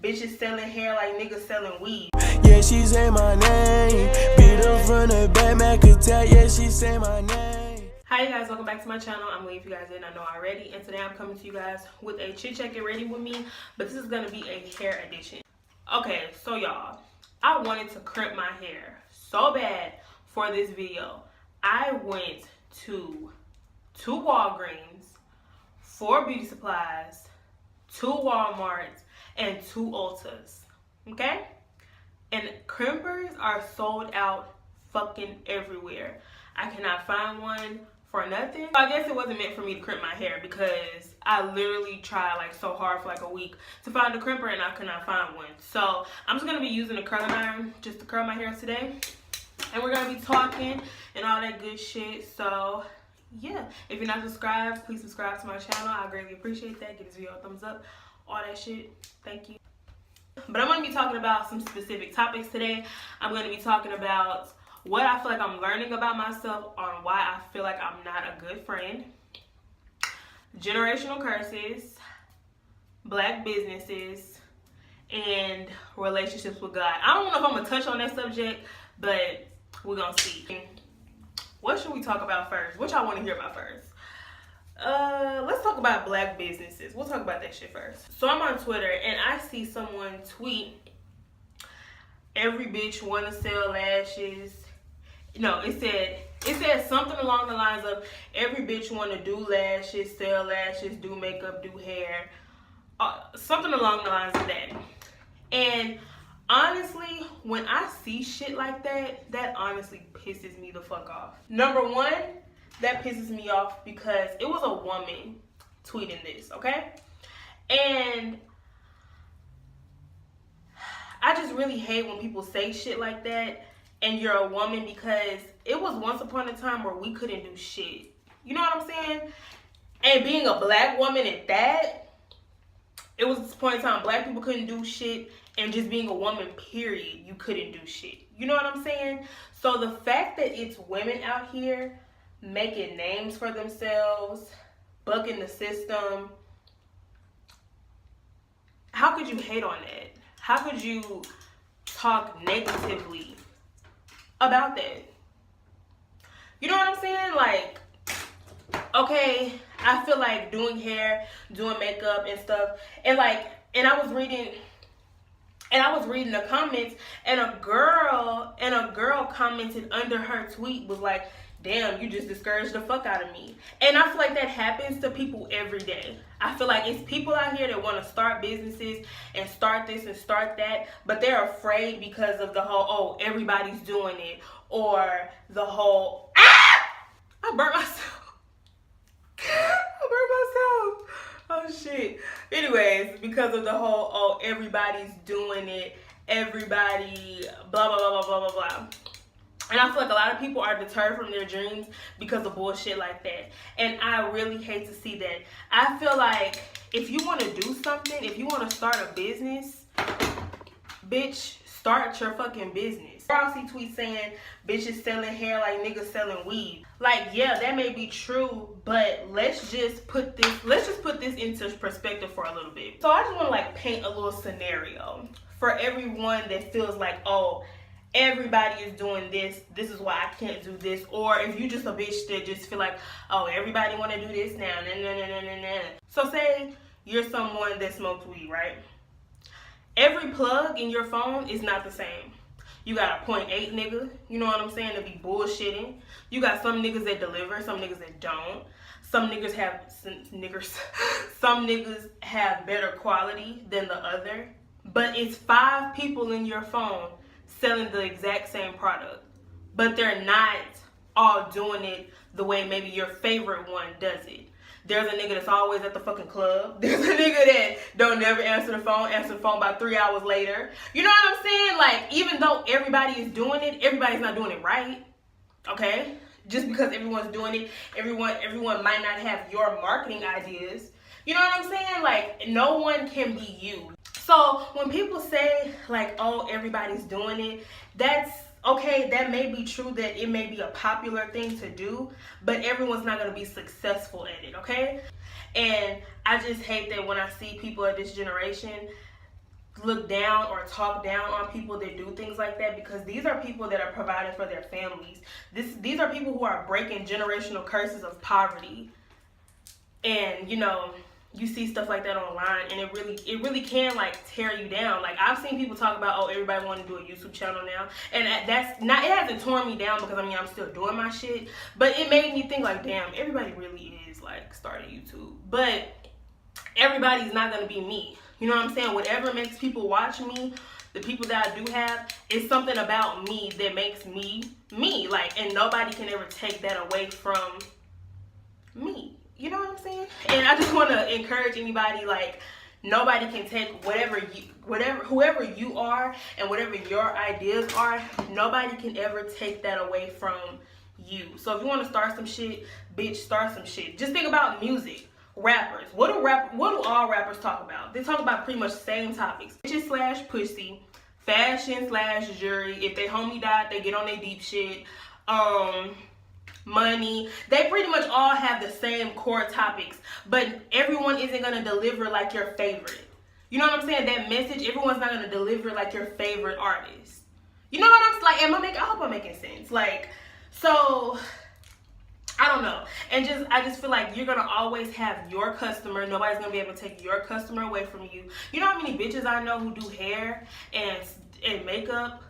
Bitches selling hair like niggas selling weed. Yeah, she say my name. Beat up from the back, man could tell. Yeah, she say my name. Hi you guys, welcome back to my channel. I'm Lee if you guys didn't know already, and today I'm coming to you guys with a chit chat. Get ready with me, but this is gonna be a hair edition. Okay, so y'all, I wanted to crimp my hair so bad for this video. I went to 2 Walgreens, 4 beauty supplies, 2 Walmarts, and 2 Ultas. Okay? And crimpers are sold out fucking everywhere. I cannot find one for nothing. I guess it wasn't meant for me to crimp my hair because I literally tried like so hard for like a week to find a crimper and I could not find one. So I'm just gonna be using a curling iron just to curl my hair today. And we're gonna be talking and all that good shit. So yeah, if you're not subscribed, please subscribe to my channel. I greatly appreciate that. Give this video a thumbs up, all that shit. Thank you. But I'm going to be talking about some specific topics today. I'm going to be talking about what I feel like I'm learning about myself, on why I feel like I'm not a good friend, generational curses, black businesses, and relationships with God. I don't know if I'm going to touch on that subject, but we're going to see. What should we talk about first? What y'all want to hear about first? Let's talk about black businesses. We'll talk about that shit first. So I'm on Twitter and I see someone tweet, every bitch wanna sell lashes. No, it said something along the lines of every bitch wanna do lashes, sell lashes, do makeup, do hair. Something along the lines of that. And honestly, when I see shit like that, that honestly pisses me the fuck off. Number one, that pisses me off because it was a woman tweeting this, okay? And I just really hate when people say shit like that and you're a woman, because it was once upon a time where we couldn't do shit. You know what I'm saying? And being a black woman at that, it was a point in time black people couldn't do shit, and just being a woman, period, you couldn't do shit. You know what I'm saying? So the fact that it's women out here making names for themselves, bucking the system, how could you hate on that? How could you talk negatively about that? You know what I'm saying? Like, okay, I feel like doing hair, doing makeup and stuff, and I was reading the comments, and a girl commented under her tweet, was like, damn, you just discouraged the fuck out of me. And I feel like that happens to people every day. I feel like it's people out here that want to start businesses and start this and start that, but they're afraid because of the whole, oh, everybody's doing it, or the whole, I burnt myself. Oh shit. Anyways, because of the whole, oh, everybody's doing it, everybody blah blah blah blah blah blah blah. And I feel like a lot of people are deterred from their dreams because of bullshit like that. And I really hate to see that. I feel like if you want to do something, if you want to start a business, bitch, start your fucking business. I see tweets saying bitches selling hair like niggas selling weed. Like, yeah, that may be true, but let's just put this into perspective for a little bit. So I just want to like paint a little scenario for everyone that feels like, oh, everybody is doing this, this is why I can't do this. Or if you just a bitch that just feel like, oh, everybody want to do this now, nah. So say you're someone that smokes weed, right? Every plug in your phone is not the same. You got a 0.8 nigga, you know what I'm saying, to be bullshitting. You got some niggas that deliver, some niggas that don't. Some niggas have better quality than the other. But it's 5 people in your phone selling the exact same product, but they're not all doing it the way maybe your favorite one does it. There's a nigga that's always at the fucking club. There's a nigga that don't never answer the phone about 3 hours later. You know what I'm saying? Like, even though everybody is doing it, everybody's not doing it right. Okay? Just because everyone's doing it, everyone might not have your marketing ideas. You know what I'm saying? Like, no one can be you. So when people say like, oh, everybody's doing it, that's okay, that may be true, that it may be a popular thing to do, but everyone's not going to be successful at it, okay? And I just hate that when I see people of this generation look down or talk down on people that do things like that, because these are people that are providing for their families. These are people who are breaking generational curses of poverty. And, you know, you see stuff like that online, and it really can like tear you down. Like, I've seen people talk about, oh, everybody want to do a YouTube channel now, and that's not, it hasn't torn me down, because I mean, I'm still doing my shit, but it made me think like, damn, everybody really is like starting YouTube, but everybody's not gonna be me. You know what I'm saying? Whatever makes people watch me, the people that I do have, is something about me that makes me me. Like, and nobody can ever take that away from me. You know what I'm saying? And I just want to encourage anybody, like, nobody can take whoever you are and whatever your ideas are, nobody can ever take that away from you. So if you want to start some shit, bitch, start some shit. Just think about music. Rappers. What do all rappers talk about? They talk about pretty much the same topics. Bitches slash pussy, fashion slash jewelry. If they homie died, they get on their deep shit. Money. They pretty much all have the same core topics, but everyone isn't going to deliver like your favorite. You know what I'm saying? That message, everyone's not going to deliver like your favorite artist. You know what I'm saying? I hope I'm making sense. Like, so I don't know. And I just feel like you're going to always have your customer. Nobody's going to be able to take your customer away from you. You know how many bitches I know who do hair and makeup?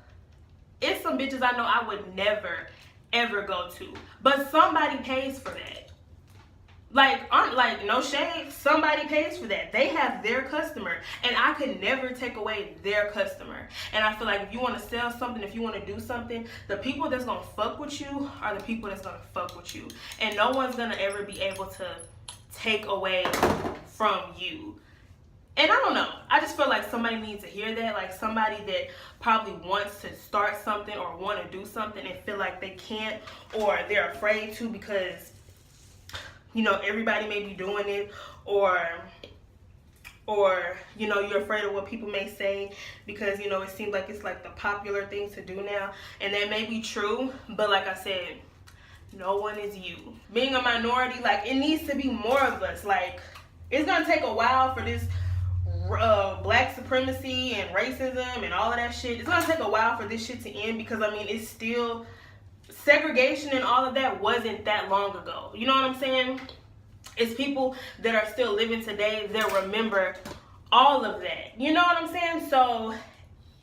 It's some bitches I know I would never ever go to, but somebody pays for that. Like, no shade, somebody pays for that. They have their customer, and I could never take away their customer. And I feel like if you want to sell something, if you want to do something, the people that's gonna fuck with you are the people that's gonna fuck with you, and no one's gonna ever be able to take away from you. And I don't know, I just feel like somebody needs to hear that, like somebody that probably wants to start something or want to do something and feel like they can't, or they're afraid to because, you know, everybody may be doing it, or you know, you're afraid of what people may say because, you know, it seems like it's like the popular thing to do now, and that may be true, but like I said, no one is you. Being a minority, like, it needs to be more of us. Like, it's gonna take a while for this black supremacy and racism and all of that shit. It's gonna take a while for this shit to end, because I mean, it's still, segregation and all of that wasn't that long ago. You know what I'm saying? It's people that are still living today that remember all of that. You know what I'm saying? So,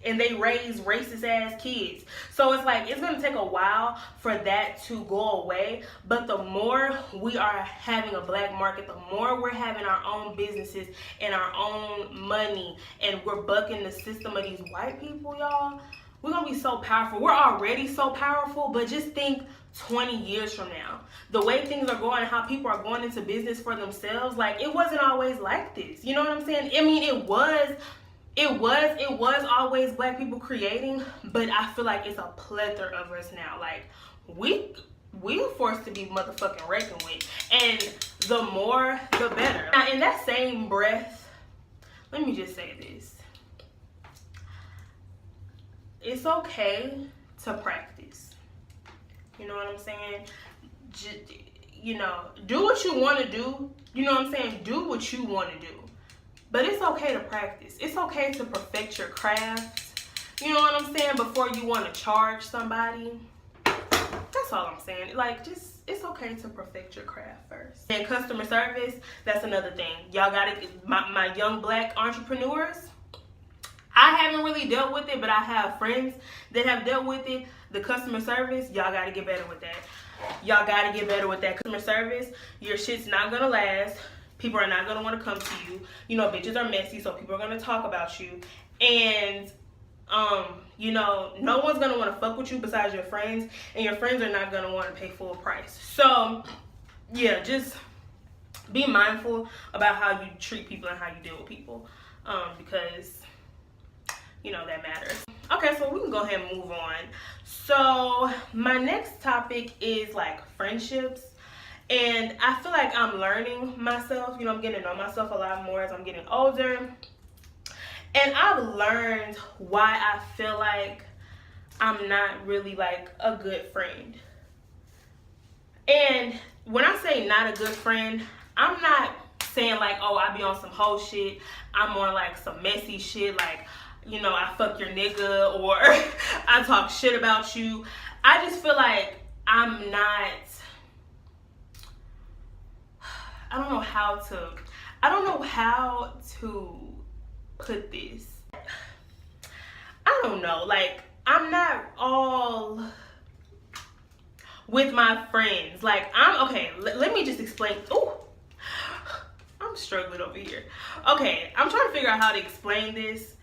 and they raise racist ass kids. So it's like, it's gonna take a while for that to go away. But the more we are having a black market, the more we're having our own businesses and our own money, and we're bucking the system of these white people, y'all, we're gonna be so powerful. We're already so powerful, but just think 20 years from now, the way things are going, how people are going into business for themselves, like, it wasn't always like this. You know what I'm saying? I mean, it was always black people creating, but I feel like it's a plethora of us now. Like, we're forced to be motherfucking reckoned with, and the more the better. Now, in that same breath, let me just say this: it's okay to practice. You know what I'm saying? You know, do what you want to do. You know what I'm saying? Do what you want to do. But it's okay to practice. It's okay to perfect your craft. You know what I'm saying? Before you want to charge somebody. That's all I'm saying. Like, just, it's okay to perfect your craft first. And customer service, that's another thing. Y'all gotta, my young black entrepreneurs, I haven't really dealt with it, but I have friends that have dealt with it. The customer service, y'all gotta get better with that. Y'all gotta get better with that customer service. Your shit's not gonna last. People are not going to want to come to you. You know, bitches are messy, so people are going to talk about you. And, you know, no one's going to want to fuck with you besides your friends. And your friends are not going to want to pay full price. So, yeah, just be mindful about how you treat people and how you deal with people. Because, you know, that matters. Okay, so we can go ahead and move on. So, my next topic is, like, friendships. And I feel like I'm learning myself. You know, I'm getting to know myself a lot more as I'm getting older. And I've learned why I feel like I'm not really like a good friend. And when I say not a good friend, I'm not saying like, oh, I be on some whole shit, I'm on like some messy shit, like, you know, I fuck your nigga, or I talk shit about you. I just feel like I'm not, I don't know how to put this. I don't know, like, I'm not all with my friends. Like, okay, let me just explain. Ooh, I'm struggling over here. Okay, I'm trying to figure out how to explain this,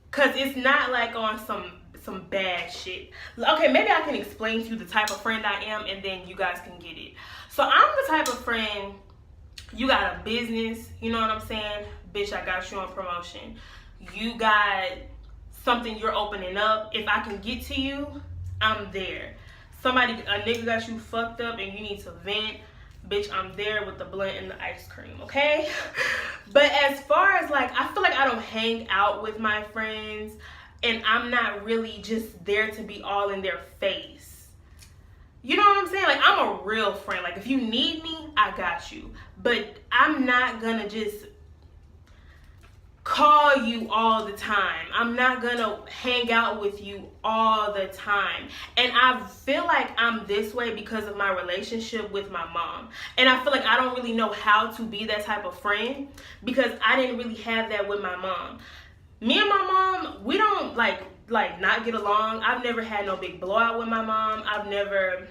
because it's not like on some bad shit. Okay, maybe I can explain to you the type of friend I am, and then you guys can get it. So I'm the type of friend, you got a business, you know what I'm saying? Bitch, I got you on promotion. You got something you're opening up. If I can get to you, I'm there. A nigga got you fucked up and you need to vent, bitch, I'm there with the blunt and the ice cream, okay? But as far as like, I feel like I don't hang out with my friends, and I'm not really just there to be all in their face. You know what I'm saying? Like, I'm a real friend. Like, if you need me, I got you. But I'm not gonna just call you all the time. I'm not gonna hang out with you all the time. And I feel like I'm this way because of my relationship with my mom. And I feel like I don't really know how to be that type of friend, because I didn't really have that with my mom. Me and my mom, we don't like not get along. I've never had no big blowout with my mom. I've never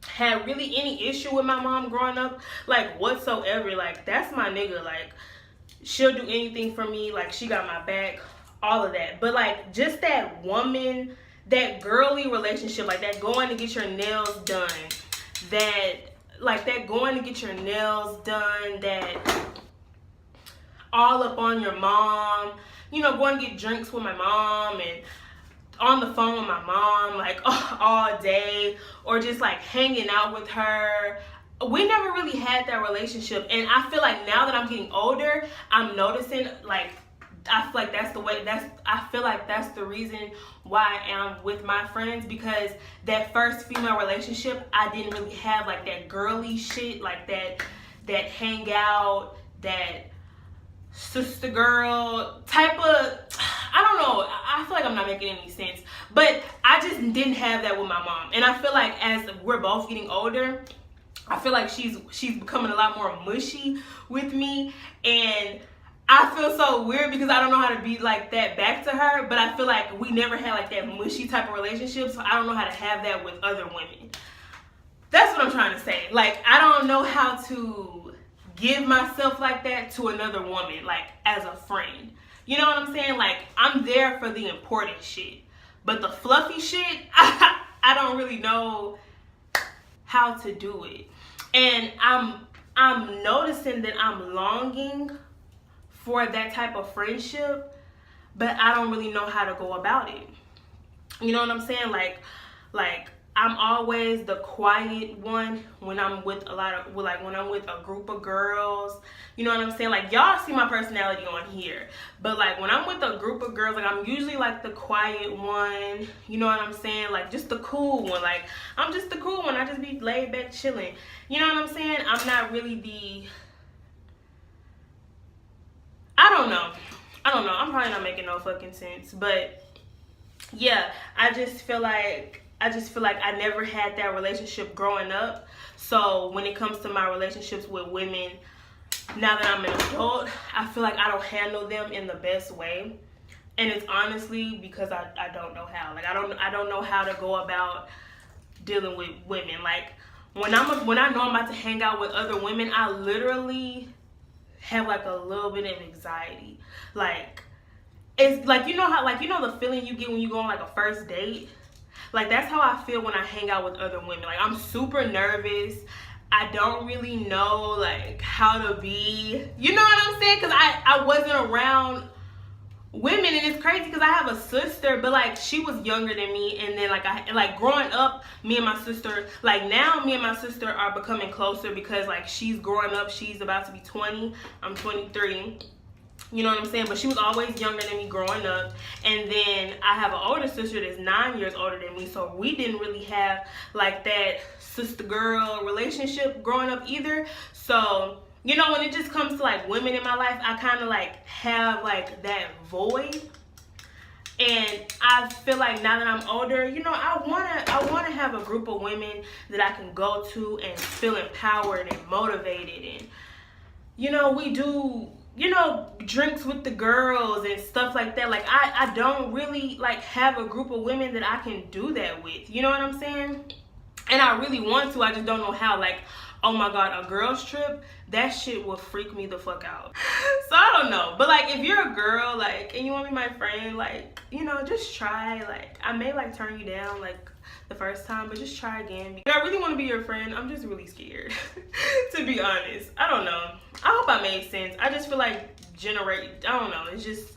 had really any issue with my mom growing up, like, whatsoever. Like, that's my nigga. Like, she'll do anything for me. Like, she got my back, all of that. But like, just that woman, that girly relationship, like that going to get your nails done, that all up on your mom, you know, going to get drinks with my mom and on the phone with my mom, like, all day, or just like hanging out with her. We never really had that relationship. And I feel like now that I'm getting older, I'm noticing, like, I feel like that's the reason why I am with my friends, because that first female relationship, I didn't really have like that girly shit, like that hangout, that sister girl type of, I don't know, I feel like I'm not making any sense, but I just didn't have that with my mom. And I feel like as we're both getting older, I feel like she's becoming a lot more mushy with me, and I feel so weird because I don't know how to be like that back to her. But I feel like we never had like that mushy type of relationship, so I don't know how to have that with other women. That's what I'm trying to say. Like, I don't know how to give myself like that to another woman, like as a friend. You know what I'm saying? Like, I'm there for the important shit, but the fluffy shit, I don't really know how to do it. And I'm noticing that I'm longing for that type of friendship, but I don't really know how to go about it. You know what I'm saying? Like I'm always the quiet one when I'm with when I'm with a group of girls. You know what I'm saying? Like, y'all see my personality on here, but like when I'm with a group of girls, like, I'm usually like the quiet one. You know what I'm saying? Like, just the cool one. Like, I'm just the cool one. I just be laid back chilling. You know what I'm saying? I'm not really the, I don't know. I'm probably not making no fucking sense, but yeah, I just feel like I never had that relationship growing up. So when it comes to my relationships with women, now that I'm an adult, I feel like I don't handle them in the best way. And it's honestly because I don't know how. Like, I don't know how to go about dealing with women. Like, when I know I'm about to hang out with other women, I literally have like a little bit of anxiety. Like, it's like, you know the feeling you get when you go on like a first date? Like, that's how I feel when I hang out with other women. Like, I'm super nervous. I don't really know like how to be, you know what I'm saying? Because I wasn't around women, and it's crazy because I have a sister, but like, she was younger than me. And then like growing up, me and my sister, like, now me and my sister are becoming closer because like she's growing up. She's about to be 20. I'm 23. You know what I'm saying? But she was always younger than me growing up. And then I have an older sister that's 9 years older than me. So we didn't really have like that sister girl relationship growing up either. So you know, when it just comes to like women in my life, I kind of like have like that void. And I feel like now that I'm older, you know, I wanna have a group of women that I can go to and feel empowered and motivated. And, you know, we do, you know, drinks with the girls and stuff like that. Like, I don't really like have a group of women that I can do that with. You know what I'm saying? And I really want to, I just don't know how. Like, oh my God, a girls trip, that shit will freak me the fuck out. So I don't know. But like, if you're a girl, like, and you want to be my friend, like, you know, just try. Like, I may like turn you down like the first time, but just try again. I really want to be your friend. I'm just really scared, to be honest. I don't know. I hope I made sense. I just feel like I don't know. It's just,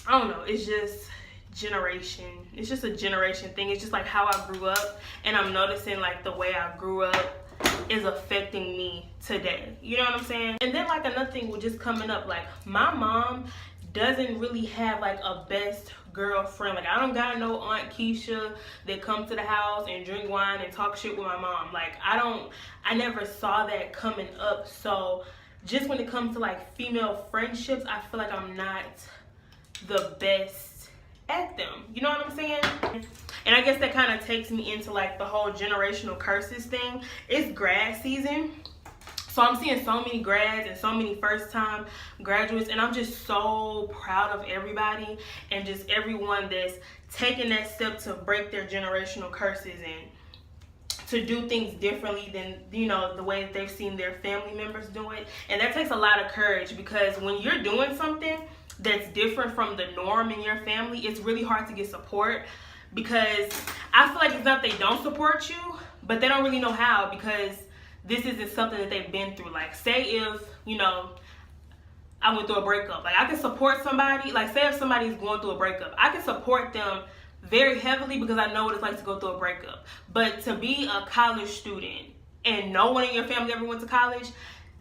I don't know. It's just generation. It's just a generation thing. It's just like how I grew up, and I'm noticing like the way I grew up is affecting me today. You know what I'm saying? And then like another thing was just coming up, like my mom doesn't really have like a best girlfriend. Like, I don't got no Aunt Keisha that come to the house and drink wine and talk shit with my mom. Like, I never saw that coming up. So just when it comes to like female friendships, I feel like I'm not the best at them. You know what I'm saying? And I guess that kind of takes me into like the whole generational curses thing. It's grad season. So I'm seeing so many grads and so many first time graduates, and I'm just so proud of everybody and just everyone that's taking that step to break their generational curses and to do things differently than, you know, the way that they've seen their family members do it. And that takes a lot of courage, because when you're doing something that's different from the norm in your family, it's really hard to get support, because I feel like it's not they don't support you, but they don't really know how, because this isn't something that they've been through. Like, say if, you know, I went through a breakup. Like, I can support somebody. Like, say if somebody's going through a breakup, I can support them very heavily because I know what it's like to go through a breakup. But to be a college student and no one in your family ever went to college,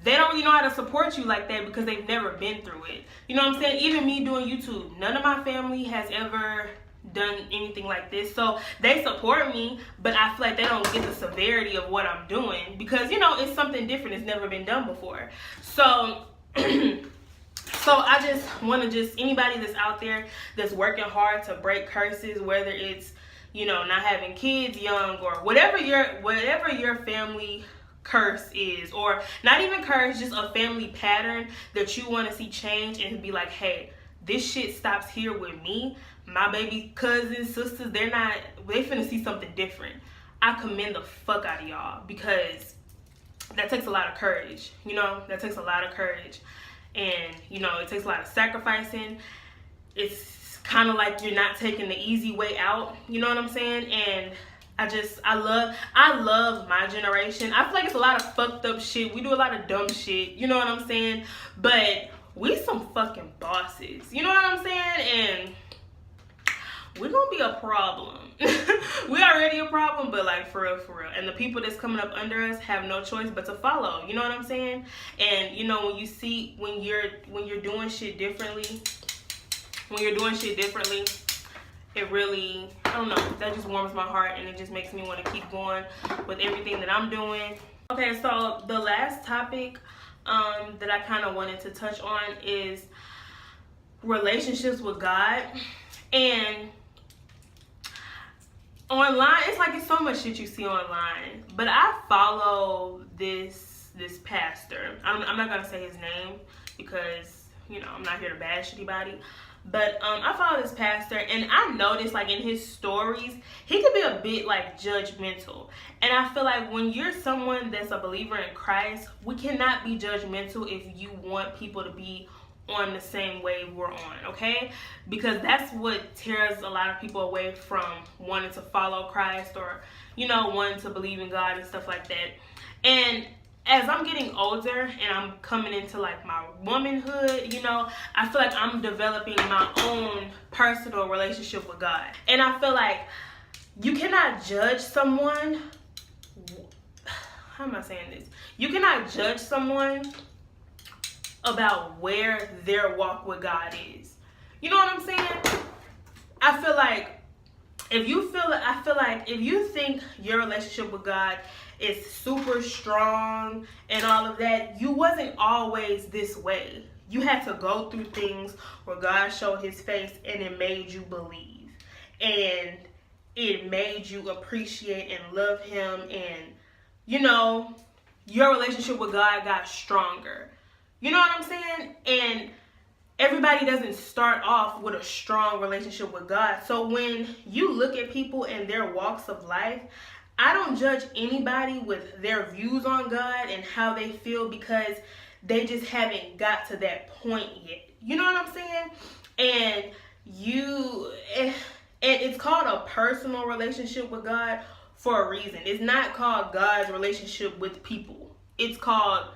they don't really know how to support you like that because they've never been through it. You know what I'm saying? Even me doing YouTube, none of my family has ever done anything like this. So they support me, but I feel like they don't get the severity of what I'm doing because, you know, it's something different. It's never been done before. So so I just want to anybody that's out there that's working hard to break curses, whether it's, you know, not having kids young or whatever your family curse is, or not even curse, just a family pattern that you want to see change and be like, hey, this shit stops here with me. My baby cousins, sisters, they finna see something different. I commend the fuck out of y'all, because that takes a lot of courage. You know, that takes a lot of courage. And, you know, it takes a lot of sacrificing. It's kind of like you're not taking the easy way out. You know what I'm saying? And I love my generation. I feel like it's a lot of fucked up shit. We do a lot of dumb shit. You know what I'm saying? But we some fucking bosses. You know what I'm saying? And we're gonna be a problem. We already a problem, but like for real. And the people that's coming up under us have no choice but to follow. You know what I'm saying? And you know, when you're doing shit differently, it really, I don't know, that just warms my heart, and it just makes me want to keep going with everything that I'm doing. Okay, so the last topic that I kind of wanted to touch on is relationships with God. And online, it's so much shit you see online, but I follow this pastor. I'm not gonna say his name because, you know, I'm not here to bash anybody, but I follow this pastor, and I noticed like in his stories he could be a bit like judgmental. And I feel like when you're someone that's a believer in Christ, we cannot be judgmental if you want people to be on the same wave we're on, okay? Because that's what tears a lot of people away from wanting to follow Christ, or, you know, wanting to believe in God and stuff like that. And as I'm getting older and I'm coming into like my womanhood, you know, I feel like I'm developing my own personal relationship with God. And I feel like you cannot judge someone. How am I saying this? You cannot judge someone about where their walk with God is. You know what I'm saying? I feel like I feel like if you think your relationship with God is super strong and all of that, you wasn't always this way. You had to go through things where God showed his face and it made you believe. And it made you appreciate and love him, and your relationship with God got stronger. You know what I'm saying? And everybody doesn't start off with a strong relationship with God. So when you look at people and their walks of life, I don't judge anybody with their views on God and how they feel, because they just haven't got to that point yet. You know what I'm saying? And it's called a personal relationship with God for a reason. It's not called God's relationship with people. It's called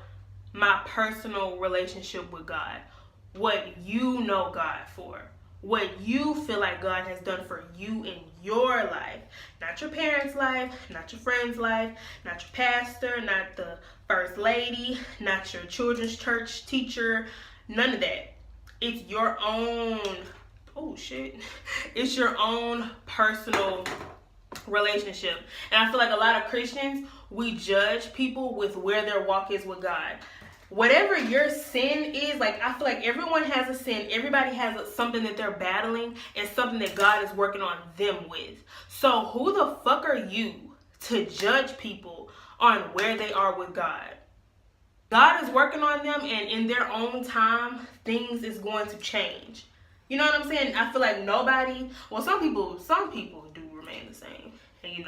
my personal relationship with God. What you know God for. What you feel like God has done for you in your life. Not your parents' life, not your friend's life, not your pastor, not the first lady, not your children's church teacher, none of that. It's your own, it's your own personal relationship. And I feel like a lot of Christians, we judge people with where their walk is with God. Whatever your sin is, like, I feel like everyone has a sin. Everybody has something that they're battling and something that God is working on them with. So who the fuck are you to judge people on where they are with God? God is working on them, and in their own time, things is going to change. You know what I'm saying? I feel like some people do remain the same. And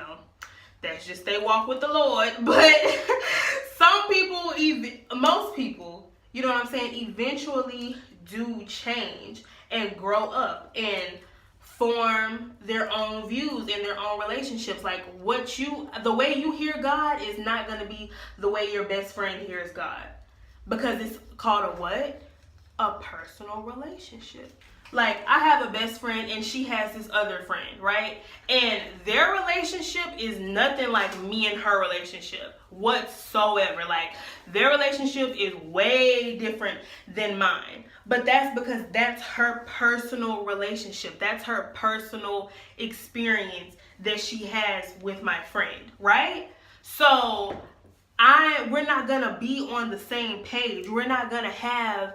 that's just they walk with the Lord. But some people, most people, you know what I'm saying, eventually do change and grow up and form their own views and their own relationships. Like the way you hear God is not going to be the way your best friend hears God. Because it's called a what? A personal relationship. Like, I have a best friend and she has this other friend, right? And their relationship is nothing like me and her relationship whatsoever. Like, their relationship is way different than mine. But that's because that's her personal relationship. That's her personal experience that she has with my friend, right? So, we're not gonna be on the same page. We're not gonna have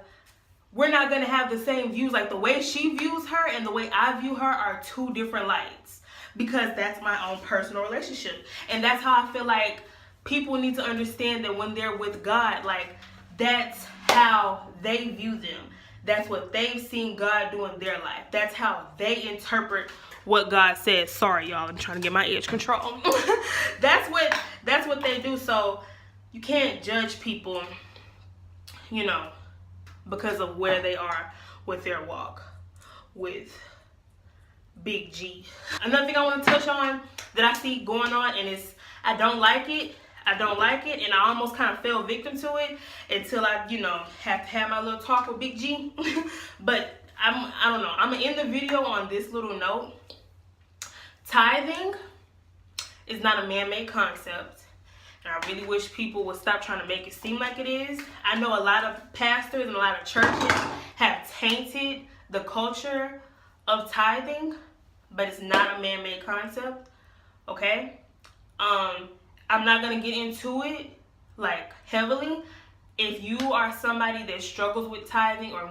the same views. Like, the way she views her and the way I view her are two different lights, because that's my own personal relationship. And that's how I feel like people need to understand that when they're with God, like, that's how they view them. That's what they've seen God do in their life. That's how they interpret what God says. Sorry, y'all, I'm trying to get my edge control. That's what they do. So you can't judge people, because of where they are with their walk with Big G. Another thing I want to touch on that I see going on, and I don't like it, and I almost kind of fell victim to it until I, have to have my little talk with Big G. But I don't know. I'm going to end the video on this little note. Tithing is not a man-made concept. And I really wish people would stop trying to make it seem like it is. I know a lot of pastors and a lot of churches have tainted the culture of tithing, but it's not a man-made concept, okay? I'm not going to get into it, like, heavily. If you are somebody that struggles with tithing or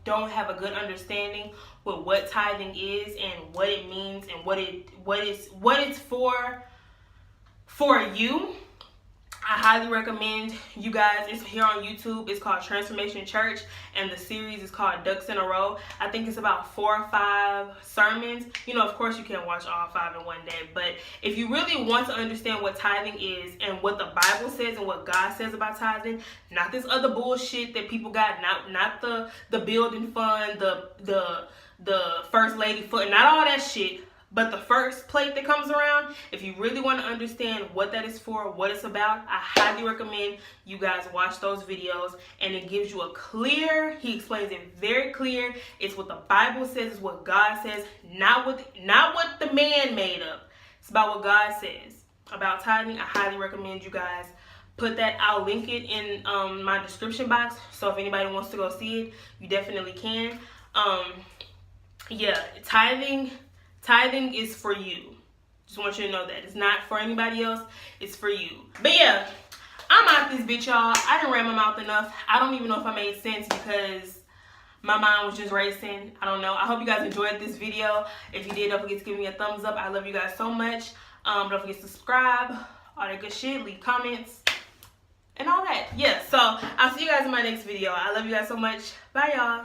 don't have a good understanding with what tithing is and what it means and what it's for you, I highly recommend you guys. It's here on YouTube. It's called Transformation Church, and the series is called Ducks in a Row. I think it's about 4 or 5 sermons. Of course you can't watch all 5 in one day, but if you really want to understand what tithing is and what the Bible says and what God says about tithing, not this other bullshit that people got, not the building fund, the first lady foot, not all that shit. But the first plate that comes around, if you really want to understand what that is for, what it's about, I highly recommend you guys watch those videos. And it gives you he explains it very clear. It's what the Bible says, it's what God says, not what the man made up. It's about what God says about tithing. I highly recommend you guys put that. I'll link it in my description box. So if anybody wants to go see it, you definitely can. Yeah, Tithing is for you. Just want you to know that. It's not for anybody else. It's for you. But yeah, I'm out this bitch, y'all. I didn't ran my mouth enough. I don't even know if I made sense because my mind was just racing. I don't know. I hope you guys enjoyed this video. If you did, don't forget to give me a thumbs up. I love you guys so much. Don't forget to subscribe. All that good shit. Leave comments. And all that. Yeah, so I'll see you guys in my next video. I love you guys so much. Bye, y'all.